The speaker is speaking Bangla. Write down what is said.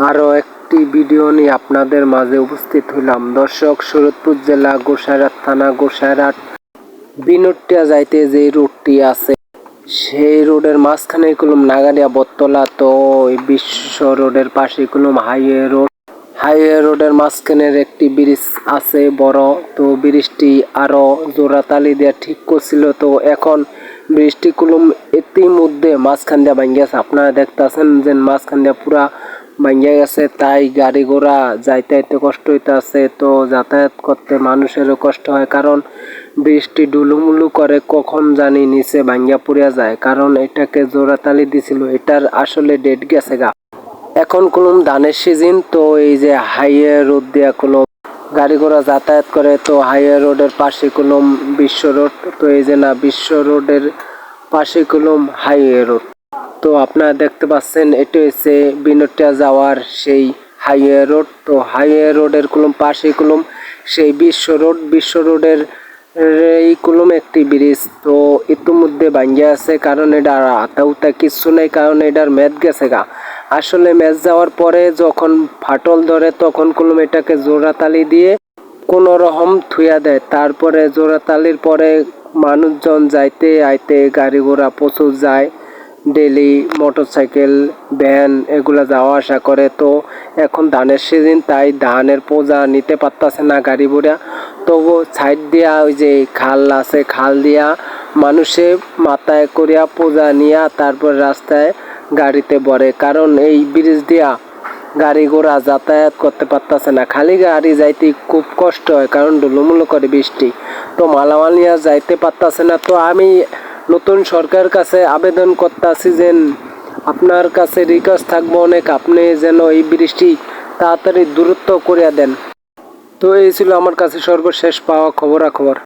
আরও একটি ভিডিও নিয়ে আপনাদের মাঝে উপস্থিত হইলাম। দর্শক, শরীয়তপুর জেলা গোসাইরহাট থানা গোসাইরহাট বিনোটিয়া যাইতে যে রোডটি আছে সেই রোডের মাঝখানে কলম নাগারিয়া বটতলা। তো এই বিশ্ব রোডের পাশে কলম হাইওয়ে রোডের মাঝখানের একটি ব্রিজ আছে বড়। তো ব্রিজটি আরো জোড়াতালি দিয়ে ঠিক করছিল। তো এখন ব্রিজটি কলম ইতিমধ্যে মাঝখান দিয়ে ভাঙ্গা গেছে। আপনারা দেখতেছেন যে মাঝখান দিয়ে পুরা ভাঙ্গা গেছে, তাই গাড়ি ঘোড়া যাইতে কষ্ট হইতেছে। তো যাতায়াত করতে মানুষেরও কষ্ট হয়, কারণ বৃষ্টি ডুলুমুলু করে কখন জানি নিচে ভাঙ্গা পুড়িয়া যায়, কারণ এটাকে জোড়াতালি দিছিল, এটার আসলে ডেট গেছে গা। এখন কলম ধানের সিজন, তো এই যে হাইওয়ে রোড দিয়া কলম গাড়ি ঘোড়া যাতায়াত করে। তো হাইওয়ে রোডের পাশে কলম বিশ্ব রোড, তো এই যে না বিশ্ব রোডের পাশে কলম হাইওয়ে রোড। তো আপনারা দেখতে পাচ্ছেন এটা হচ্ছে বিনোটিয়া যাওয়ার সেই হাইওয়ে রোড। তো হাইওয়ে রোডের কলম পাশে কলম সেই বিশ্ব রোডের এই কলম একটি ব্রিজ। তো ইতিমধ্যে ভাঙ্গা আছে, কারণ এটা আতাউতা কিচ্ছু নেই, কারণ এটার মেদ গেছে গা। আসলে মেদ যাওয়ার পরে যখন ফাটল ধরে তখন কলম এটাকে জোড়াতালি দিয়ে কোনো রকম থুয়া দেয়। তারপরে জোড়াতালির পরে মানুষজন যাইতে আইতে গাড়ি ঘোড়া প্রচুর যায়, ডেলি মোটরসাইকেল ভ্যান এগুলা যাওয়া আসা করে। তো এখন ধানের সিজন, তাই ধানের পূজা নিতে পারতাছে না গাড়ি ঘোড়া। তবু সাইড দিয়া ওই যে খাল আছে, খাল দিয়া মানুষে মাথায় করিয়া পূজা নিয়া তারপর রাস্তায় গাড়িতে ভরে, কারণ এই ব্রিজ দিয়া গাড়ি ঘোড়া যাতায়াত করতে পারতাছে না। খালি গাড়ি যাইতে খুব কষ্ট হয়, কারণ ডুলুমুলু করে বৃষ্টি। তো মালামাল নিয়ে যাইতে পারতাছে না। তো আমি নতুন সরকারের কাছে আবেদন করতেছি যে আপনার কাছে রিকোয়েস্ট থাকবো অনেক, আপনি যেন এই বৃষ্টি তাড়াতাড়ি দূরত্ব করিয়া দেন। তো এই ছিল আমার কাছে সর্বশেষ পাওয়া খবরাখবর।